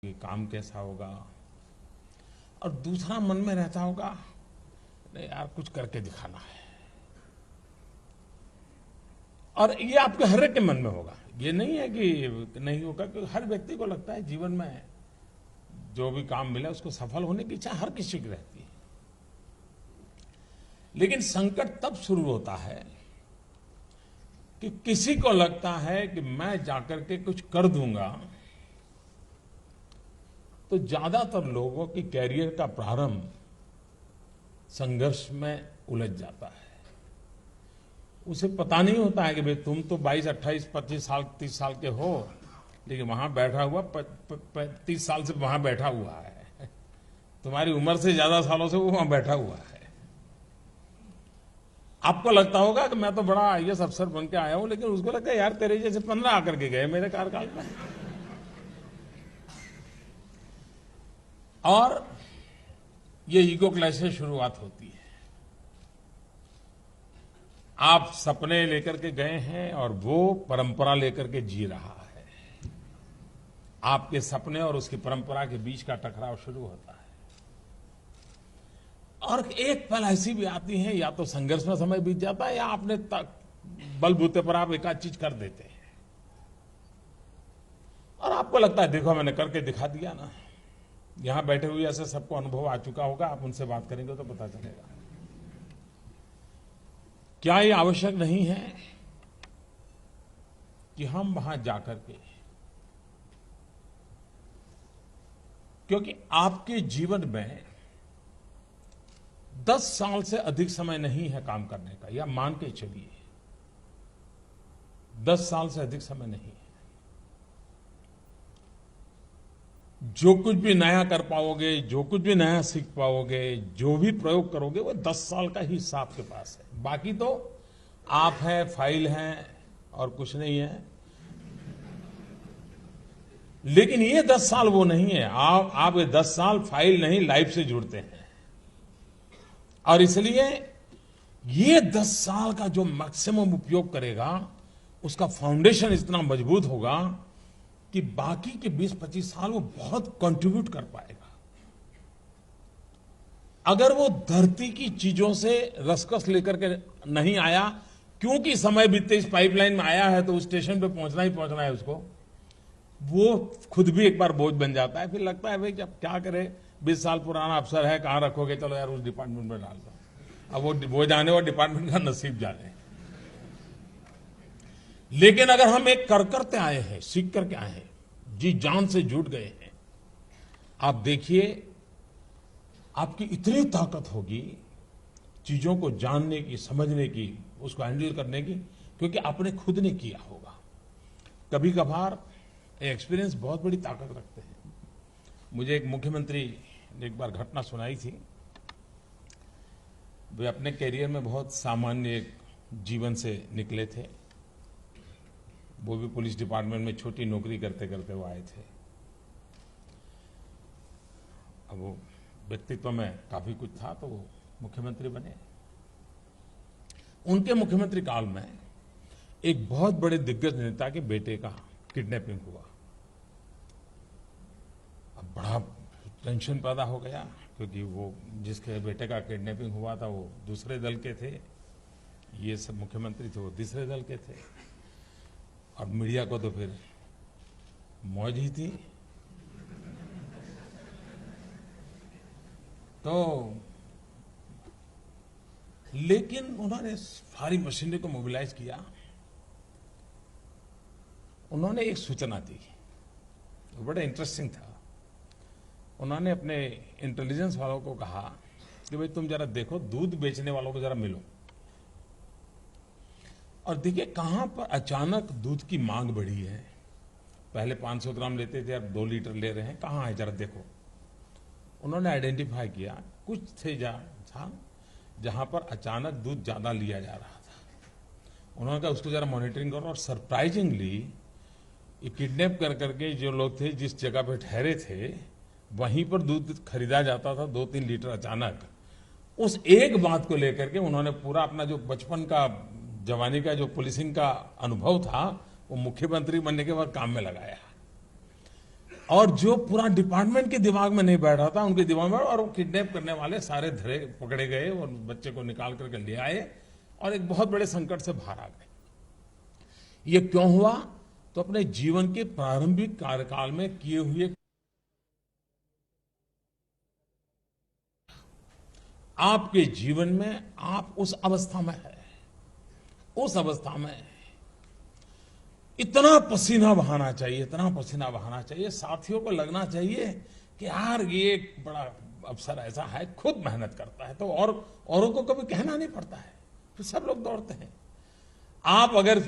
कि काम कैसा होगा। और दूसरा मन में रहता होगा, नहीं यार कुछ करके दिखाना है। और ये आपके हर एक के मन में होगा, ये नहीं है कि नहीं होगा, क्योंकि हर व्यक्ति को लगता है जीवन में जो भी काम मिला उसको सफल होने की इच्छा हर किसी की रहती है। लेकिन संकट तब शुरू होता है कि किसी को लगता है कि मैं जाकर के कुछ कर दूंगा, तो ज्यादातर लोगों की कैरियर का प्रारंभ संघर्ष में उलझ जाता है। उसे पता नहीं होता है कि भाई तुम तो 22, 28, 25 साल 30 साल के हो, लेकिन वहां बैठा हुआ 30 साल से वहां बैठा हुआ है। तुम्हारी उम्र से ज्यादा सालों से वो वहां बैठा हुआ है। आपको लगता होगा कि मैं तो बड़ा आईएएस अफसर बन के आया हूं, लेकिन उसको लगता है यार तेरे जैसे 15 आकर के गए मेरे कार्यकाल में। और ये ईगो क्लैश से शुरुआत होती है। आप सपने लेकर के गए हैं और वो परंपरा लेकर के जी रहा है। आपके सपने और उसकी परंपरा के बीच का टकराव शुरू होता है। और एक पल ऐसी भी आती है, या तो संघर्ष में समय बीत जाता है, या आपने बलबूते पर आप एक आध चीज कर देते हैं और आपको लगता है देखो मैंने करके दिखा दिया ना। यहां बैठे हुए ऐसे सबको अनुभव आ चुका होगा, आप उनसे बात करेंगे तो पता चलेगा। क्या ये आवश्यक नहीं है कि हम वहां जाकर के, क्योंकि आपके जीवन में 10 साल से अधिक समय नहीं है काम करने का, या मान के चलिए 10 साल से अधिक समय नहीं है। जो कुछ भी नया कर पाओगे, जो कुछ भी नया सीख पाओगे, जो भी प्रयोग करोगे, वो 10 साल का ही हिस्सा आपके पास है। बाकी तो आप हैं, फाइल हैं और कुछ नहीं है। लेकिन ये 10 साल वो नहीं है। आप ये 10 साल फाइल नहीं, लाइफ से जुड़ते हैं। और इसलिए ये 10 साल का जो मैक्सिमम उपयोग करेगा, उसका फाउंडेशन इतना मजबूत होगा कि बाकी के 20-25 साल वो बहुत कंट्रीब्यूट कर पाएगा। अगर वो धरती की चीजों से रसकस लेकर के नहीं आया, क्योंकि समय बीतते इस पाइपलाइन में आया है तो उस स्टेशन पे पहुंचना ही पहुंचना है उसको, वो खुद भी एक बार बोझ बन जाता है। फिर लगता है भाई जब क्या करे, 20 साल पुराना अफसर है, कहां रखोगे, चलो यार उस डिपार्टमेंट में डाल दो। अब वो जाने और डिपार्टमेंट का नसीब जाने। लेकिन अगर हम एक करते आए हैं, सीख करके आए हैं, जी जान से जुट गए हैं, आप देखिए आपकी इतनी ताकत होगी चीजों को जानने की, समझने की, उसको हैंडल करने की, क्योंकि आपने खुद ने किया होगा। कभी कभार एक्सपीरियंस बहुत बड़ी ताकत रखते हैं। मुझे एक मुख्यमंत्री ने एक बार घटना सुनाई थी। वे अपने कैरियर में बहुत सामान्य एक जीवन से निकले थे। वो भी पुलिस डिपार्टमेंट में छोटी नौकरी करते करते वो आए थे। अब वो व्यक्तित्व में काफी कुछ था, तो वो मुख्यमंत्री बने। उनके मुख्यमंत्री काल में एक बहुत बड़े दिग्गज नेता के बेटे का किडनैपिंग हुआ। अब बड़ा टेंशन पैदा हो गया, क्योंकि वो जिसके बेटे का किडनैपिंग हुआ था वो दूसरे दल के थे, ये सब मुख्यमंत्री थे वो तीसरे दल के थे। और मीडिया को तो फिर मौज ही थी। तो लेकिन उन्होंने सारी मशीनरी को मोबिलाइज किया। उन्होंने एक सूचना दी, बड़ा इंटरेस्टिंग था। उन्होंने अपने इंटेलिजेंस वालों को कहा कि भाई तुम जरा देखो, दूध बेचने वालों को जरा मिलो और देखिए कहां पर अचानक दूध की मांग बढ़ी है। पहले 500 ग्राम लेते थे, अब 2 लीटर ले रहे हैं, कहां है जरा देखो। उन्होंने आइडेंटिफाई किया कुछ थे जहां पर अचानक दूध ज्यादा लिया जा रहा था। उन्होंने कहा उसको जरा मॉनिटरिंग करो। और सरप्राइजिंगली ये किडनैप कर करके जो लोग थे जिस जगह पे ठहरे थे, वहीं पर दूध खरीदा जाता था 2-3 लीटर अचानक। उस एक बात को लेकर के उन्होंने पूरा अपना जो बचपन का, जवानी का जो पुलिसिंग का अनुभव था, वो मुख्यमंत्री बनने के बाद काम में लगाया। और जो पूरा डिपार्टमेंट के दिमाग में नहीं बैठ रहा था उनके दिमाग में, और वो किडनैप करने वाले सारे धरे पकड़े गए और बच्चे को निकाल करके ले आए और एक बहुत बड़े संकट से बाहर आ गए। ये क्यों हुआ? तो अपने जीवन के प्रारंभिक कार्यकाल में किए हुए, आपके जीवन में आप उस अवस्था में है, उस अवस्था में इतना पसीना बहाना चाहिए, इतना पसीना बहाना चाहिए, साथियों को लगना चाहिए कि यार ये एक बड़ा अफसर ऐसा है, खुद मेहनत करता है, तो और औरों को कभी कहना नहीं पड़ता है, फिर सब लोग दौड़ते हैं। आप अगर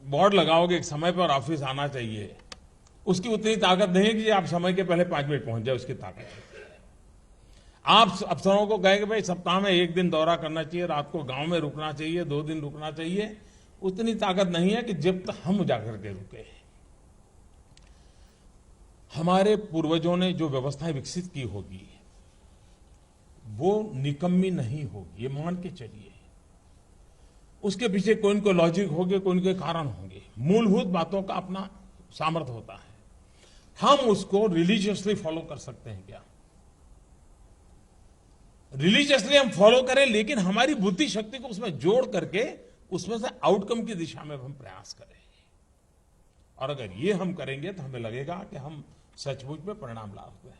बोर्ड लगाओगे एक समय पर ऑफिस आना चाहिए, उसकी उतनी ताकत नहीं है कि आप समय के पहले 5 मिनट पहुंच जाए, उसकी ताकत है। आप अफसरों को कहेंगे भाई सप्ताह में 1 दिन दौरा करना चाहिए, रात को गांव में रुकना चाहिए, 2 दिन रुकना चाहिए, उतनी ताकत नहीं है कि जब तक हम जाकर के रुके। हमारे पूर्वजों ने जो व्यवस्थाएं विकसित की होगी वो निकम्मी नहीं होगी, ये मान के चलिए। उसके पीछे कोई न कोई लॉजिक होंगे, कोई न कोई कारण होंगे, मूलभूत बातों का अपना सामर्थ्य होता है। हम उसको रिलीजियसली फॉलो कर सकते हैं क्या? रिलीजियसली हम फॉलो करें, लेकिन हमारी बुद्धि शक्ति को उसमें जोड़ करके उसमें से आउटकम की दिशा में हम प्रयास करें। और अगर ये हम करेंगे तो हमें लगेगा कि हम सचमुच में परिणाम ला रहे हैं।